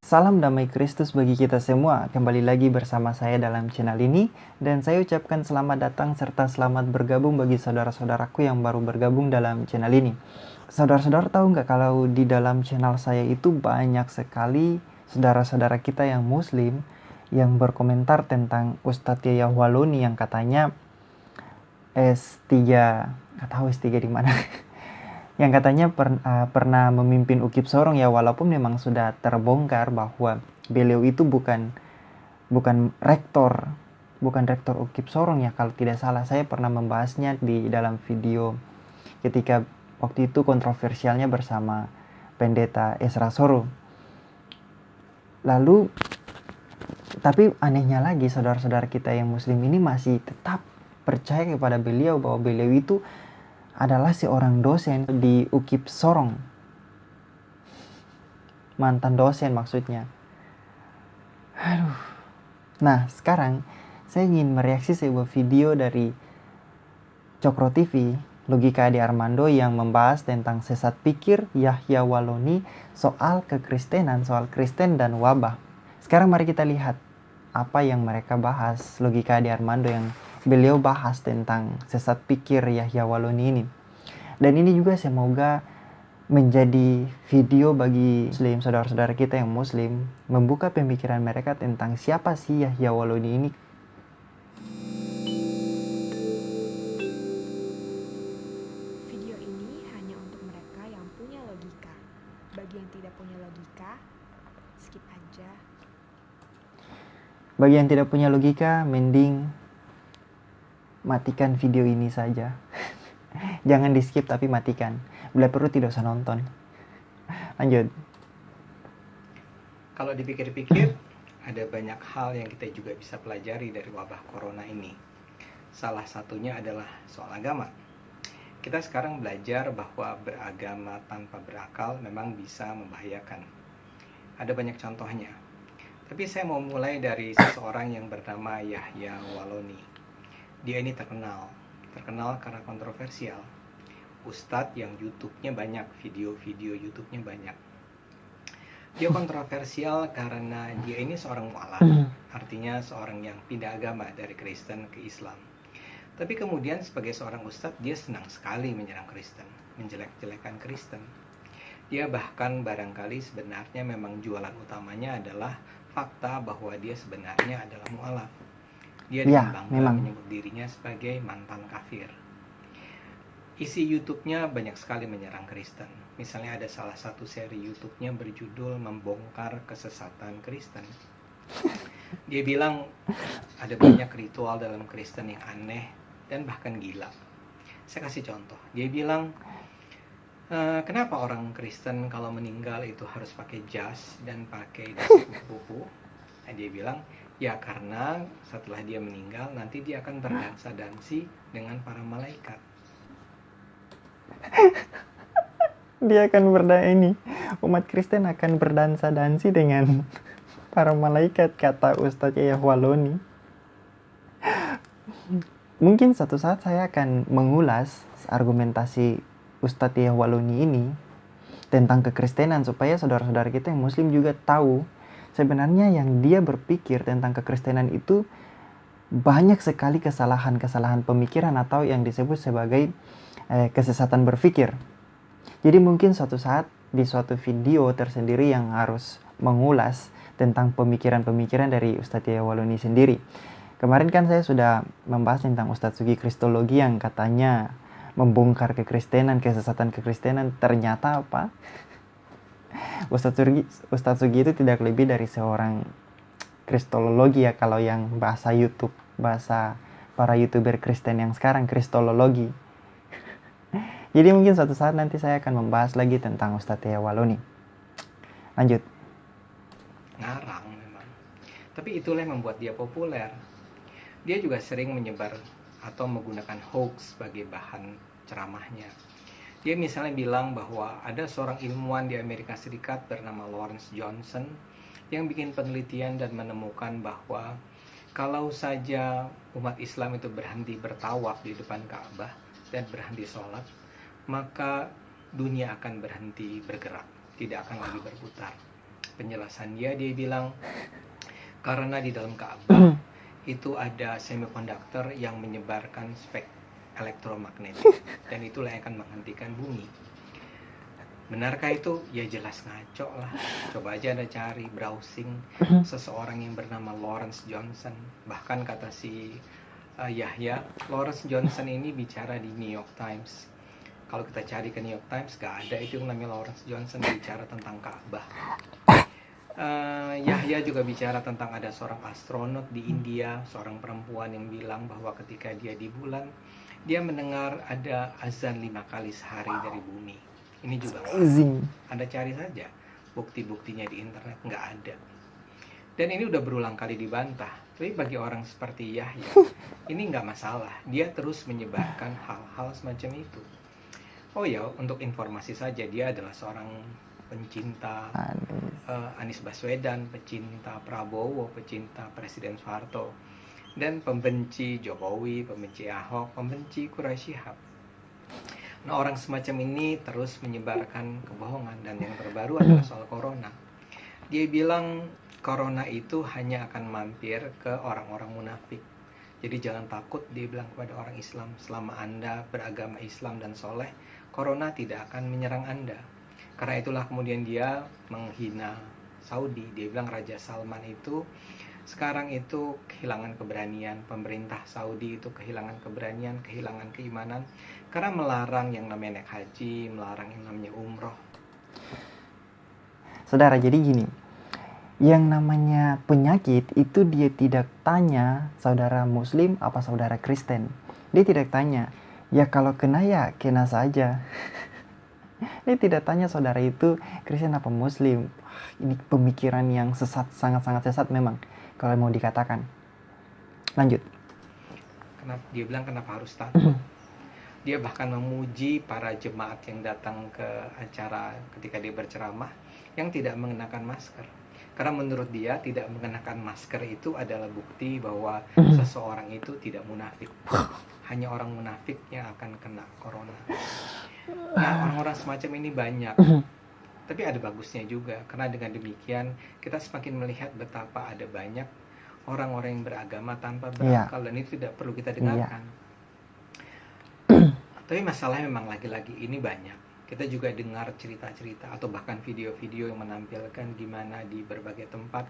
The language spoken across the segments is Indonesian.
Salam damai Kristus bagi kita semua. Kembali lagi bersama saya dalam channel ini. Dan saya ucapkan selamat datang serta selamat bergabung bagi saudara-saudaraku yang baru bergabung dalam channel ini. Saudara-saudara tahu nggak kalau di dalam channel saya itu banyak sekali saudara-saudara kita yang muslim yang berkomentar tentang Ustadz Yahya Waloni yang katanya S3, nggak tahu S3 di mana. Yang katanya pernah memimpin UKIP Sorong, ya walaupun memang sudah terbongkar bahwa beliau itu bukan rektor UKIP Sorong ya, kalau tidak salah. Saya pernah membahasnya di dalam video ketika waktu itu kontroversialnya bersama pendeta Esra Soro. Lalu tapi anehnya lagi, saudara-saudara kita yang muslim ini masih tetap percaya kepada beliau, bahwa beliau itu adalah seorang dosen di UKIP Sorong. Mantan dosen maksudnya. Aduh. Nah, sekarang saya ingin mereaksi sebuah video dari Cokro TV, Logika Ade Armando, yang membahas tentang sesat pikir Yahya Waloni soal kekristenan, soal Kristen dan wabah. Sekarang mari kita lihat apa yang mereka bahas, Logika Ade Armando yang beliau bahas tentang sesat pikir Yahya Waloni ini. Dan ini juga semoga menjadi video bagi muslim, saudara-saudara kita yang muslim, membuka pemikiran mereka tentang siapa sih Yahya Waloni ini. Video ini hanya untuk mereka yang punya logika. Bagi yang tidak punya logika, skip aja. Bagi yang tidak punya logika, mending matikan video ini saja. Jangan di skip tapi matikan. Bila perlu tidak usah nonton. Lanjut. Kalau dipikir-pikir, ada banyak hal yang kita juga bisa pelajari dari wabah corona ini. Salah satunya adalah soal agama. Kita sekarang belajar bahwa beragama tanpa berakal memang bisa membahayakan. Ada banyak contohnya. Tapi saya mau mulai dari seseorang yang bernama Yahya Waloni. Dia ini terkenal karena kontroversial. Ustadz yang YouTube-nya banyak, video-video YouTube-nya banyak. Dia kontroversial karena dia ini seorang mu'alaf, artinya seorang yang pindah agama dari Kristen ke Islam. Tapi kemudian sebagai seorang ustadz, dia senang sekali menyerang Kristen, menjelek-jelekan Kristen. Dia bahkan barangkali sebenarnya memang jualan utamanya adalah fakta bahwa dia sebenarnya adalah mu'alaf. Dia dengan bangga menyebut dirinya sebagai mantan kafir. Isi YouTube-nya banyak sekali menyerang Kristen. Misalnya ada salah satu seri YouTube-nya berjudul Membongkar Kesesatan Kristen. Dia bilang ada banyak ritual dalam Kristen yang aneh dan bahkan gila. Saya kasih contoh. Dia bilang, kenapa orang Kristen kalau meninggal itu harus pakai jas dan pakai dasi kupu-kupu? Nah, dia bilang, ya karena setelah dia meninggal nanti dia akan berdansa-dansi dengan para malaikat. Dia akan umat Kristen akan berdansa-dansi dengan para malaikat, kata Ustadz Yahya Waloni. Mungkin suatu saat saya akan mengulas argumentasi Ustadz Yahya Waloni ini tentang kekristenan, supaya saudara-saudara kita yang muslim juga tahu sebenarnya yang dia berpikir tentang kekristenan itu banyak sekali kesalahan-kesalahan pemikiran atau yang disebut sebagai kesesatan berpikir. Jadi mungkin suatu saat di suatu video tersendiri yang harus mengulas tentang pemikiran-pemikiran dari Ustadz Yahya Waloni sendiri. Kemarin kan saya sudah membahas tentang Ustadz Sugi Kristologi yang katanya membongkar kekristenan, kesesatan kekristenan. Ternyata apa? Ustadz Sugi itu tidak lebih dari seorang kristologi ya, kalau yang bahasa YouTube, bahasa para YouTuber Kristen yang sekarang, kristologi. Jadi mungkin suatu saat nanti saya akan membahas lagi tentang Ustadz Yahya Waloni. Lanjut. Ngarang memang. Tapi itulah yang membuat dia populer. Dia juga sering menyebar atau menggunakan hoax sebagai bahan ceramahnya. Dia misalnya bilang bahwa ada seorang ilmuwan di Amerika Serikat bernama Lawrence Johnson yang bikin penelitian dan menemukan bahwa kalau saja umat Islam itu berhenti bertawaf di depan Ka'bah dan berhenti sholat, maka dunia akan berhenti bergerak, tidak akan lagi berputar. penjelasan dia bilang karena di dalam Ka'bah itu ada semikonduktor yang menyebarkan spek elektromagnetik dan itulah yang akan menghentikan bumi. Benarkah itu? Ya jelas ngaco lah. Coba aja Anda cari browsing seseorang yang bernama Lawrence Johnson. Bahkan kata si Yahya, Lawrence Johnson ini bicara di New York Times. Kalau kita cari ke New York Times, gak ada itu yang namanya Lawrence Johnson bicara tentang Ka'bah. Yahya juga bicara tentang ada seorang astronot di India, seorang perempuan yang bilang bahwa ketika dia di bulan, dia mendengar ada azan 5 kali sehari dari bumi. Ini juga Amazing. Anda cari saja bukti-buktinya di internet, nggak ada. Dan ini udah berulang kali dibantah. Tapi bagi orang seperti Yahya, ini nggak masalah. Dia terus menyebarkan hal-hal semacam itu. Oh ya, untuk informasi saja, dia adalah seorang pencinta Anies Baswedan, pecinta Prabowo, pecinta Presiden Soeharto, dan pembenci Jokowi, pembenci Ahok, pembenci Quraisy Shihab. Nah, orang semacam ini terus menyebarkan kebohongan. Dan yang terbaru adalah soal corona. Dia bilang corona itu hanya akan mampir ke orang-orang munafik. Jadi jangan takut, dia bilang kepada orang Islam, selama Anda beragama Islam dan soleh, corona tidak akan menyerang Anda. Karena itulah kemudian dia menghina Saudi. Dia bilang Raja Salman itu sekarang itu kehilangan keberanian, pemerintah Saudi itu kehilangan keberanian, kehilangan keimanan, karena melarang yang namanya naik haji, melarang yang namanya umroh. Saudara, jadi gini, yang namanya penyakit itu dia tidak tanya saudara muslim apa saudara Kristen. Dia tidak tanya, ya kalau kena ya kena saja. Dia tidak tanya saudara itu Kristen apa muslim. Ini pemikiran yang sesat, sangat-sangat sesat memang kalau mau dikatakan. Lanjut. Dia bilang kenapa harus takut. Dia bahkan memuji para jemaat yang datang ke acara ketika dia berceramah yang tidak mengenakan masker. Karena menurut dia tidak mengenakan masker itu adalah bukti bahwa seseorang itu tidak munafik. Hanya orang munafik yang akan kena corona. Nah, orang-orang semacam ini banyak. Tapi ada bagusnya juga, karena dengan demikian kita semakin melihat betapa ada banyak orang-orang yang beragama tanpa berakal, dan itu tidak perlu kita dengarkan. Tapi masalahnya memang lagi-lagi ini banyak. Kita juga dengar cerita-cerita atau bahkan video-video yang menampilkan gimana di berbagai tempat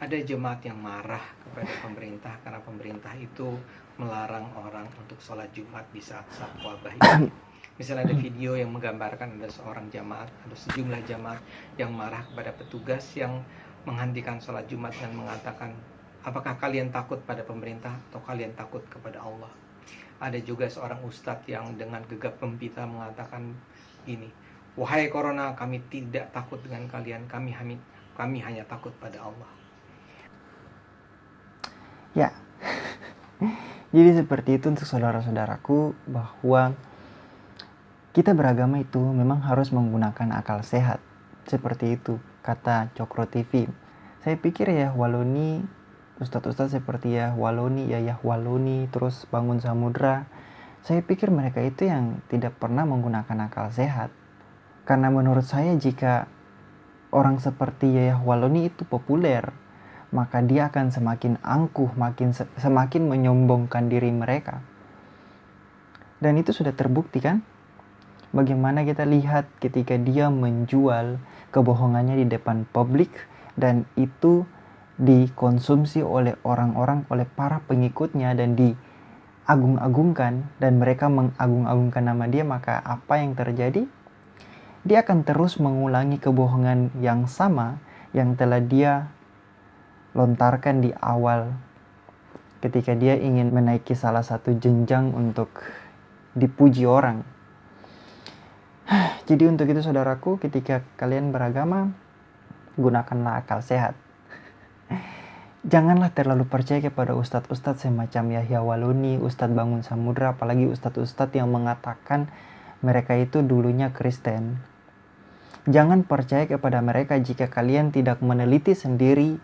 ada jemaat yang marah kepada pemerintah karena pemerintah itu melarang orang untuk sholat Jumat di saat wabah ini. Misalnya ada video yang menggambarkan ada seorang jamaat, ada sejumlah jamaat yang marah kepada petugas yang menghentikan sholat Jumat dan mengatakan, apakah kalian takut pada pemerintah atau kalian takut kepada Allah? Ada juga seorang ustadz yang dengan gegap gempita mengatakan ini, wahai corona, kami tidak takut dengan kalian, kami hanya takut pada Allah. Ya, jadi seperti itu untuk saudara-saudaraku, bahwa kita beragama itu memang harus menggunakan akal sehat. Seperti itu kata Cokro TV. Saya pikir ya Waloni, ustadz-ustadz seperti ya Waloni, Yayah Waloni, terus Bangun Samudra, saya pikir mereka itu yang tidak pernah menggunakan akal sehat. Karena menurut saya jika orang seperti Yayah Waloni itu populer, maka dia akan semakin angkuh, semakin menyombongkan diri mereka. Dan itu sudah terbukti kan? Bagaimana kita lihat ketika dia menjual kebohongannya di depan publik, dan itu dikonsumsi oleh orang-orang, oleh para pengikutnya, dan diagung-agungkan, dan mereka mengagung-agungkan nama dia, maka apa yang terjadi? Dia akan terus mengulangi kebohongan yang sama yang telah dia lontarkan di awal ketika dia ingin menaiki salah satu jenjang untuk dipuji orang. Jadi untuk itu saudaraku, ketika kalian beragama, gunakanlah akal sehat. Janganlah terlalu percaya kepada ustadz-ustadz semacam Yahya Waloni, Ustadz Bangun Samudra, apalagi ustadz-ustadz yang mengatakan mereka itu dulunya Kristen. Jangan percaya kepada mereka jika kalian tidak meneliti sendiri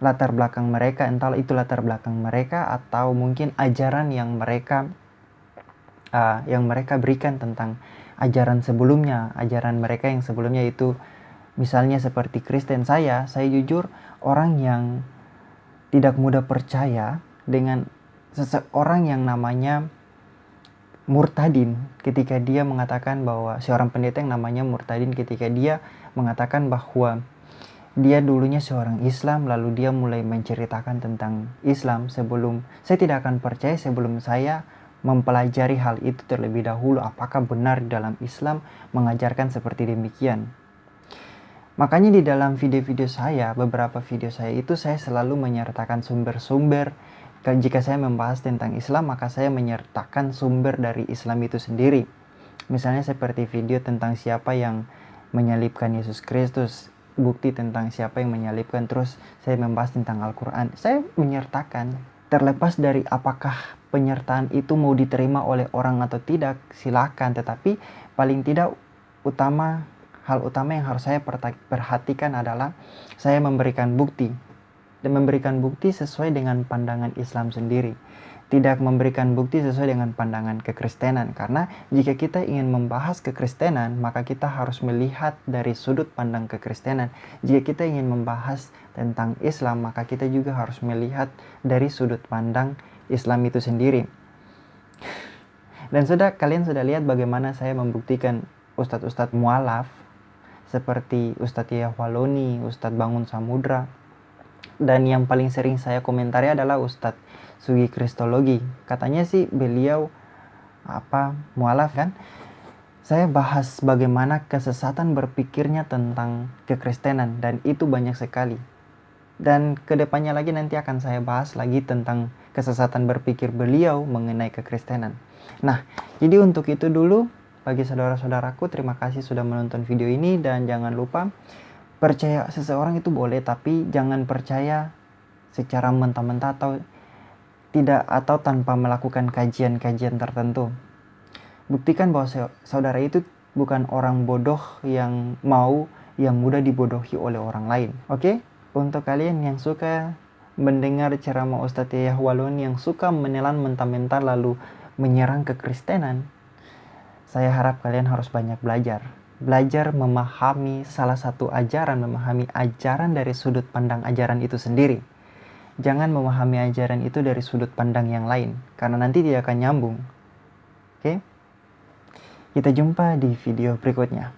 latar belakang mereka, entah itu latar belakang mereka atau mungkin ajaran yang mereka berikan tentang ajaran sebelumnya, ajaran mereka yang sebelumnya itu Misalnya seperti Kristen, saya jujur orang yang tidak mudah percaya dengan seseorang yang namanya murtadin ketika dia mengatakan bahwa seorang pendeta yang namanya murtadin ketika dia mengatakan bahwa dia dulunya seorang Islam, lalu dia mulai menceritakan tentang Islam. Saya tidak akan percaya sebelum saya mempelajari hal itu terlebih dahulu, apakah benar dalam Islam mengajarkan seperti demikian. Makanya di dalam video-video saya, beberapa video saya itu saya selalu menyertakan sumber-sumber. Jika saya membahas tentang Islam, maka saya menyertakan sumber dari Islam itu sendiri. Misalnya seperti video tentang siapa yang menyalibkan Yesus Kristus, bukti tentang siapa yang menyalibkan, terus saya membahas tentang Al-Quran. Saya menyertakan, terlepas dari apakah penyertaan itu mau diterima oleh orang atau tidak, silakan. Tetapi paling tidak hal utama yang harus saya perhatikan adalah saya memberikan bukti. Dan memberikan bukti sesuai dengan pandangan Islam sendiri. Tidak memberikan bukti sesuai dengan pandangan kekristenan. Karena jika kita ingin membahas kekristenan, maka kita harus melihat dari sudut pandang kekristenan. Jika kita ingin membahas tentang Islam, maka kita juga harus melihat dari sudut pandang Islam itu sendiri. Dan kalian sudah lihat bagaimana saya membuktikan ustadz-ustadz mualaf seperti Ustadz Yahwaloni, Ustadz Bangun Samudra, dan yang paling sering saya komentari adalah Ustadz Sugi Kristologi. Katanya sih beliau mualaf kan. Saya bahas bagaimana kesesatan berpikirnya tentang kekristenan, dan itu banyak sekali. Dan kedepannya lagi nanti akan saya bahas lagi tentang kesesatan berpikir beliau mengenai kekristenan. Nah, jadi untuk itu dulu. Bagi saudara-saudaraku, terima kasih sudah menonton video ini, dan jangan lupa percaya seseorang itu boleh, tapi jangan percaya secara mentah-mentah atau tanpa melakukan kajian-kajian tertentu. Buktikan bahwa saudara itu bukan orang bodoh yang mudah dibodohi oleh orang lain. Oke? Untuk kalian yang suka mendengar ceramah Ustadz Yahwaloni, yang suka menelan mentah-mentah lalu menyerang kekristenan, saya harap kalian harus banyak belajar memahami salah satu ajaran, memahami ajaran dari sudut pandang ajaran itu sendiri. Jangan memahami ajaran itu dari sudut pandang yang lain, karena nanti tidak akan nyambung. Oke? Kita jumpa di video berikutnya.